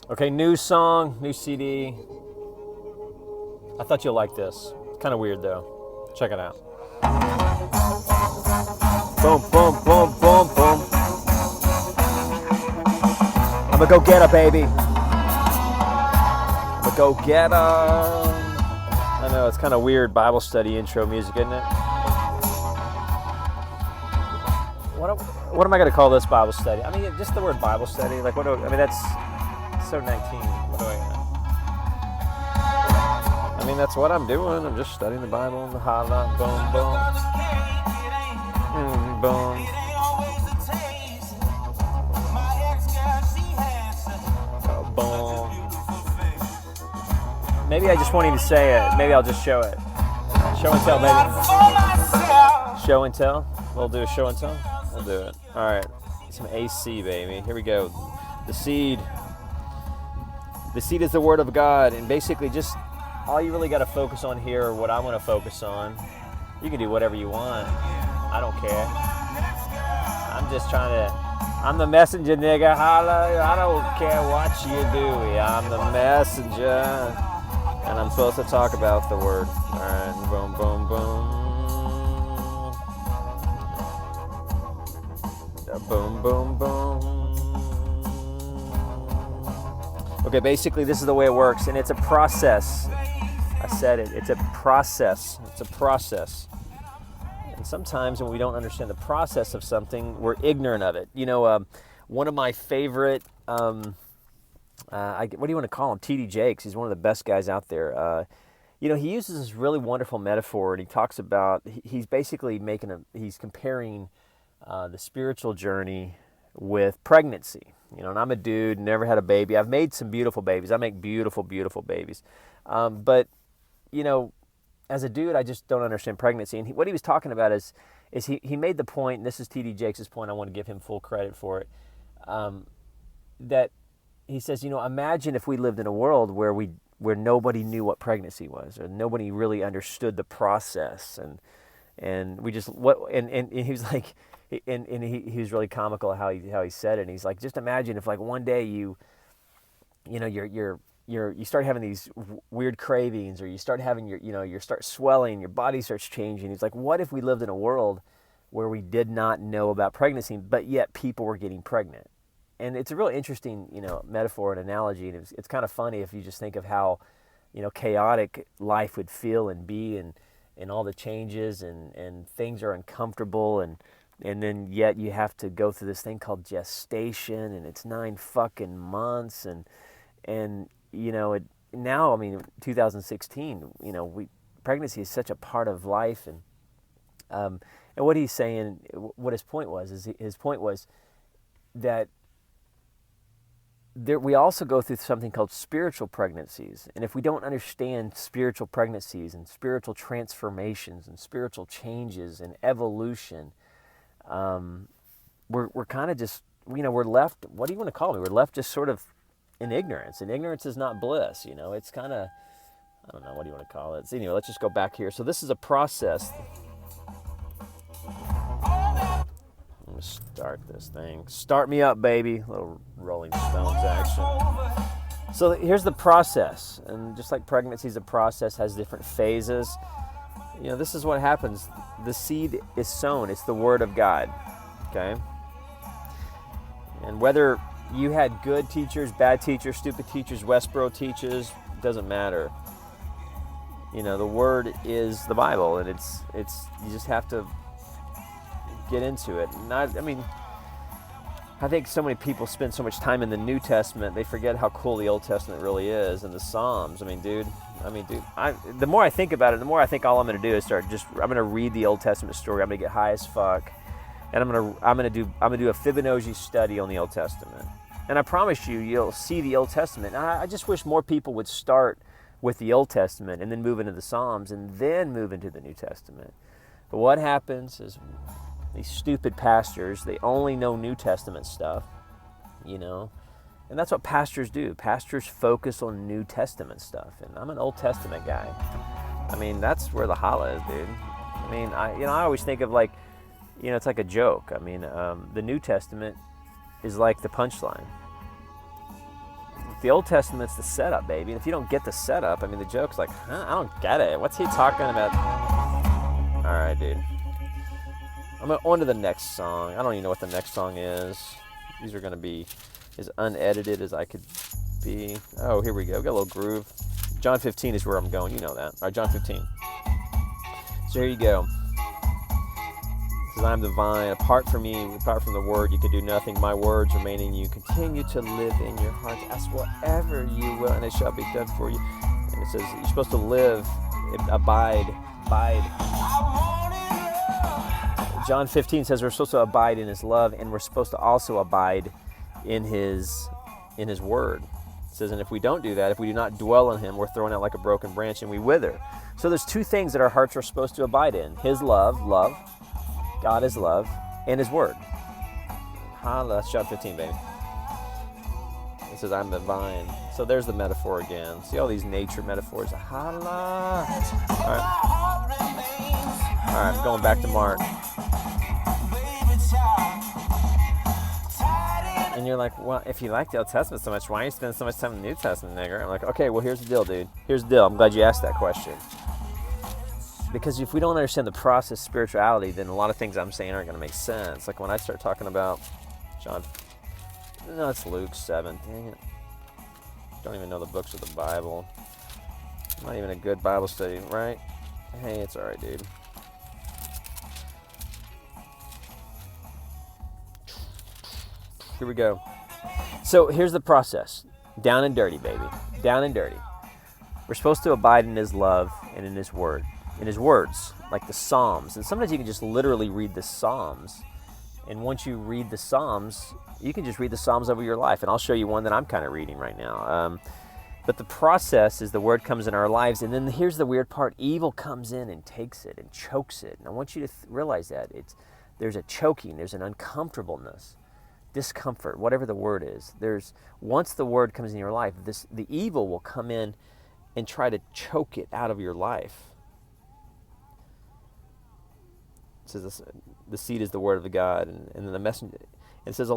Okay, new song, new CD. I thought you'll like this. It's kind of weird though. Check it out. Boom, boom, boom, boom, boom. I'm a go-getter, baby. I'm a go-getter. I know, it's kind of weird Bible study intro music, isn't it? What am I going to call this Bible study? I mean, just the word Bible study. Like, I mean, that's so 19. What do I mean, that's what I'm doing. I'm just studying the Bible and the holla, boom, boom. Boom. Boom. Maybe I just won't even say it. Maybe I'll just show it. Show and tell, baby. Show and tell. We'll do a show and tell. We'll do it. All right. Some AC, baby. Here we go. The seed. The seed is the word of God. And basically just all you really got to focus on here, or what I want to focus on, you can do whatever you want. I don't care. I'm just trying to, I'm the messenger, nigga. Holla. I don't care what you do. I'm the messenger. And I'm supposed to talk about the word. All right. Boom, boom, boom. Boom, boom, boom. Okay, basically this is the way it works, and it's a process. I said it. It's a process. It's a process. And sometimes when we don't understand the process of something, we're ignorant of it. You know, one of my favorite, what do you want to call him? TD Jakes. He's one of the best guys out there. You know, he uses this really wonderful metaphor, and he talks about, he's basically he's comparing the spiritual journey with pregnancy. You know, and I'm a dude, never had a baby. I've made some beautiful babies. I make beautiful, beautiful babies. But, you know, as a dude, I just don't understand pregnancy. And what he was talking about is he made the point, and this is T.D. Jakes' point, I want to give him full credit for it, that he says, you know, imagine if we lived in a world where nobody knew what pregnancy was, or nobody really understood the process, and we just, and he was like, and he was really comical how he said it. And he's like, just imagine if like one day you start having these weird cravings, or you start having you start swelling, your body starts changing. He's like, what if we lived in a world where we did not know about pregnancy, but yet people were getting pregnant? And it's a really interesting, metaphor and analogy. And it's kind of funny if you just think of how, chaotic life would feel and be, and all the changes, and things are uncomfortable, and then yet you have to go through this thing called gestation, and it's 9 fucking months, and now, I mean, 2016, pregnancy is such a part of life, and what he's saying, what his point was that we also go through something called spiritual pregnancies, and if we don't understand spiritual pregnancies and spiritual transformations and spiritual changes and evolution, we're kind of just, we're left, what do you want to call me? We're left just sort of in ignorance, and ignorance is not bliss. It's kind of, I don't know, what do you want to call it? So anyway, let's just go back here. So this is a process. I'm going to start this thing. Start me up, baby. A little Rolling Stones action. So here's the process, and just like pregnancy is a process, has different phases. This is what happens. The seed is sown. It's the word of God, okay? And whether you had good teachers, bad teachers, stupid teachers, Westboro teachers, doesn't matter. The word is the Bible, and it's you just have to get into it. And I think so many people spend so much time in the New Testament, they forget how cool the Old Testament really is, and the Psalms. The more I think about it, the more I think all I'm going to do is I'm going to read the Old Testament story. I'm going to get high as fuck, and I'm going to do a Fibonojji study on the Old Testament. And I promise you'll see the Old Testament. And I just wish more people would start with the Old Testament and then move into the Psalms and then move into the New Testament. But what happens is these stupid pastors, they only know New Testament stuff, and that's what pastors do. Pastors focus on New Testament stuff, and I'm an Old Testament guy. That's where the holla is, dude. I always think of it's like a joke. The New Testament is like the punchline. the Old Testament's the setup, baby. And if you don't get the setup, I mean, the joke's like, huh, I don't get it. What's he talking about? All right, dude. I'm on to the next song. I don't even know what the next song is. These are going to be as unedited as I could be. Oh, here we go. Got a little groove. John 15 is where I'm going. You know that. All right, John 15. So here you go. It says, I am the vine. Apart from me, apart from the word, you can do nothing. My words remain in you. Continue to live in your hearts. Ask whatever you will, and it shall be done for you. And it says you're supposed to live, abide. John 15 says we're supposed to abide in his love, and we're supposed to also abide in his word. It says, and if we don't do that, if we do not dwell in him, we're thrown out like a broken branch and we wither. So there's two things that our hearts are supposed to abide in. His love, God is love, and his word. That's John 15, baby. It says, I'm the vine. So there's the metaphor again. See all these nature metaphors. Hala. All right, going back to Mark. And you're like, well, if you like the Old Testament so much, why are you spending so much time in the New Testament, nigger? I'm like, okay, well, here's the deal, dude. Here's the deal. I'm glad you asked that question. Because if we don't understand the process of spirituality, then a lot of things I'm saying aren't going to make sense. Like when I start talking about it's Luke 7. Dang it. Don't even know the books of the Bible. Not even a good Bible study, right? Hey, it's all right, dude. Here we go. So here's the process. Down and dirty, baby. Down and dirty. We're supposed to abide in his love and in his word. In his words, like the Psalms. And sometimes you can just literally read the Psalms. And once you read the Psalms, you can just read the Psalms over your life. And I'll show you one that I'm kind of reading right now. But the process is the word comes in our lives. And then here's the weird part. Evil comes in and takes it and chokes it. And I want you to realize that. There's a choking. There's an uncomfortableness. Discomfort, whatever the word is. Once the word comes in your life, the evil will come in and try to choke it out of your life. It says the seed is the word of God, and then the messenger. It says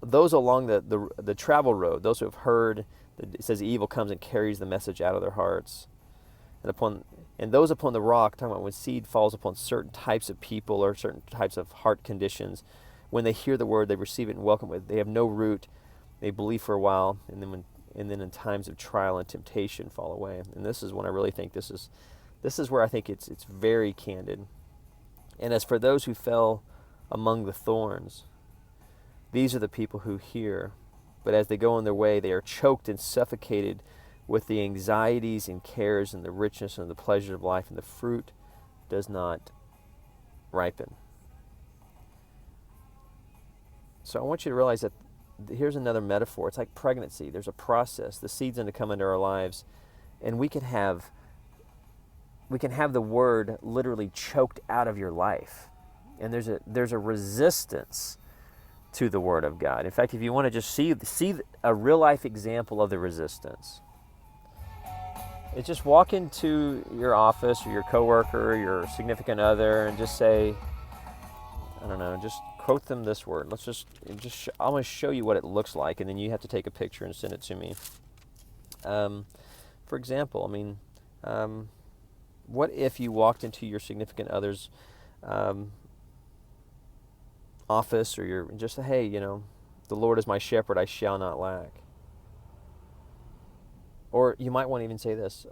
those along the travel road, those who have heard. It says the evil comes and carries the message out of their hearts, and those upon the rock. Talking about when seed falls upon certain types of people or certain types of heart conditions. When they hear the word, they receive it and welcome it. They have no root. They believe for a while, and then in times of trial and temptation, fall away. And this is when I really think this is where I think it's very candid. And as for those who fell among the thorns, these are the people who hear, but as they go on their way, they are choked and suffocated with the anxieties and cares and the richness and the pleasure of life, and the fruit does not ripen. So I want you to realize that here's another metaphor. It's like pregnancy. There's a process. The seed's going to come into our lives, and we can have the word literally choked out of your life. And there's a resistance to the word of God. In fact, if you want to just see a real life example of the resistance, it's just walk into your office or your coworker or your significant other and just say, I don't know, just quote them this word. I'm going to show you what it looks like, and then you have to take a picture and send it to me. For example, what if you walked into your significant other's office, or just say, hey, the Lord is my shepherd, I shall not lack. Or you might want to even say this,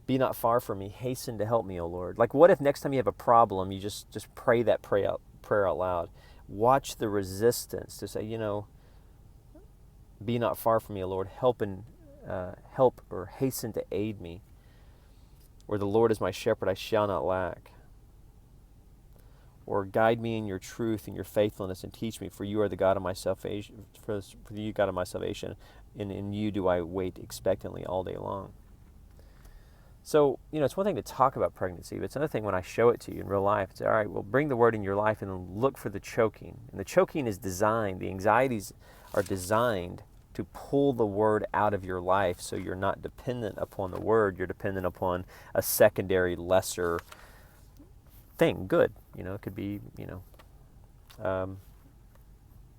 be not far from me, hasten to help me, O Lord. Like, what if next time you have a problem, you just pray that prayer out loud? Watch the resistance to say, be not far from me, O Lord, help or hasten to aid me. Or the Lord is my shepherd, I shall not lack. Or guide me in your truth and your faithfulness and teach me, for you are the God of my salvation. For you, God of my salvation, and in you do I wait expectantly all day long. So, it's one thing to talk about pregnancy, but it's another thing when I show it to you in real life. It's all right, well, bring the word in your life and look for the choking. And the choking is designed, the anxieties are designed to pull the word out of your life, so you're not dependent upon the word, you're dependent upon a secondary, lesser thing. Good. It could be,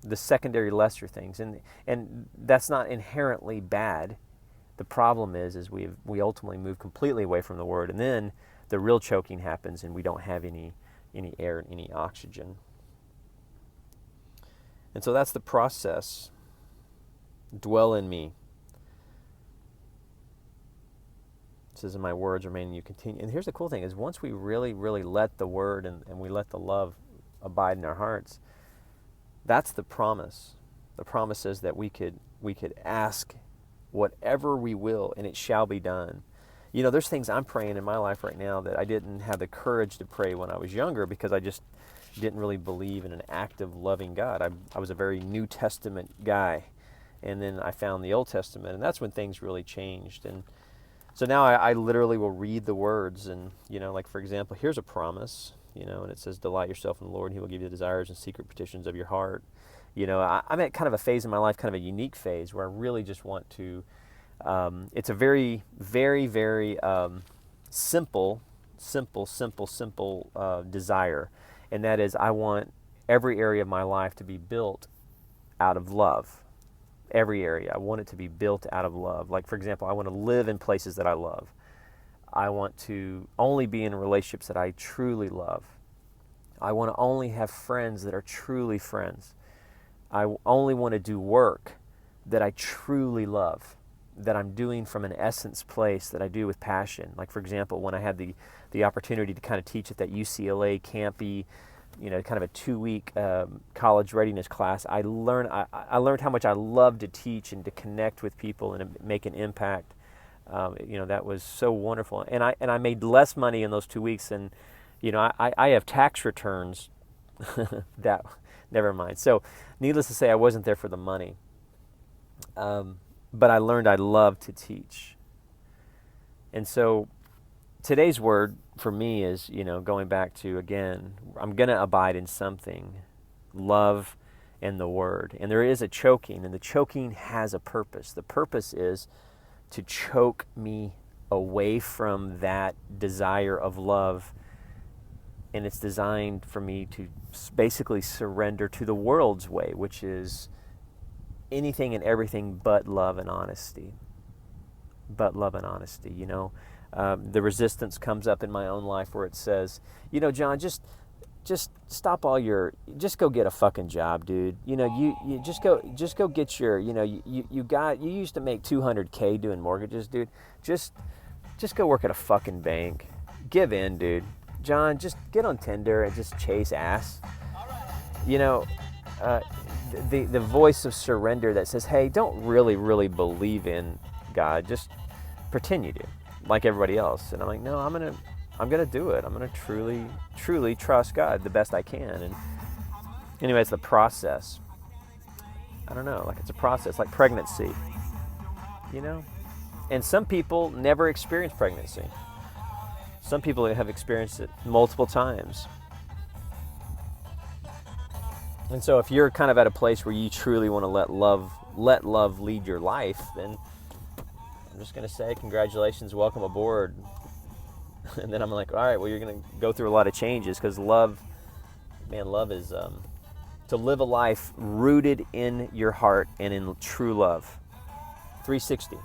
the secondary lesser things, and that's not inherently bad. The problem is we ultimately move completely away from the Word, and then the real choking happens, and we don't have any air and any oxygen. And so that's the process. Dwell in me. It says, "In my words remain in you, continue." And here's the cool thing: is once we really, really let the Word and we let the love abide in our hearts, that's the promise. The promise is that we could ask whatever we will, and it shall be done. You know, there's things I'm praying in my life right now that I didn't have the courage to pray when I was younger, because I just didn't really believe in an active, loving God. I was a very New Testament guy, and then I found the Old Testament, and that's when things really changed. And so now I literally will read the words, and, you know, like, for example, here's a promise, you know, and it says, "Delight yourself in the Lord, and He will give you the desires and secret petitions of your heart." You know, I'm at kind of a phase in my life, kind of a unique phase, where I really just want to, it's a very, very, very simple desire. And that is, I want every area of my life to be built out of love. Every area. I want it to be built out of love. Like, for example, I want to live in places that I love. I want to only be in relationships that I truly love. I want to only have friends that are truly friends. I only want to do work that I truly love, that I'm doing from an essence place, that I do with passion. Like, for example, when I had the opportunity to kind of teach at that UCLA campy, you know, kind of a 2-week college readiness class, I learned how much I love to teach and to connect with people and to make an impact. You know, that was so wonderful. And I made less money in those 2 weeks than, you know, I have tax returns that, never mind. So needless to say, I wasn't there for the money. But I learned I love to teach. And so today's word for me is, you know, going back to, again, I'm going to abide in something, love and the Word. And there is a choking, and the choking has a purpose. The purpose is to choke me away from that desire of love, and it's designed for me to basically surrender to the world's way, which is anything and everything but love and honesty. But love and honesty, you know. The resistance comes up in my own life where it says, you know, John, just stop all your, just go get a fucking job, dude. You know, you just go get your, you know, you used to make $200K doing mortgages, dude. Just go work at a fucking bank. Give in, dude. John, just get on Tinder and just chase ass. You know, the voice of surrender that says, hey, don't really believe in God. Just pretend you do, like everybody else. And I'm like, no, I'm gonna do it. I'm gonna truly trust God the best I can. And anyway, it's the process. I don't know, like it's a process, like pregnancy, you know? And some people never experience pregnancy. Some people have experienced it multiple times. And so if you're kind of at a place where you truly want to let love lead your life, then I'm just going to say congratulations, welcome aboard. And then I'm like, all right, well, you're going to go through a lot of changes, because love is to live a life rooted in your heart and in true love. 360.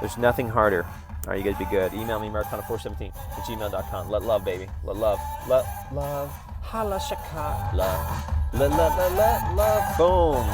There's nothing harder. All right, you guys be good. Email me, Americana417@gmail.com. Let love, baby. Let love. Let love. Hala shaka. Love. Let love. Boom.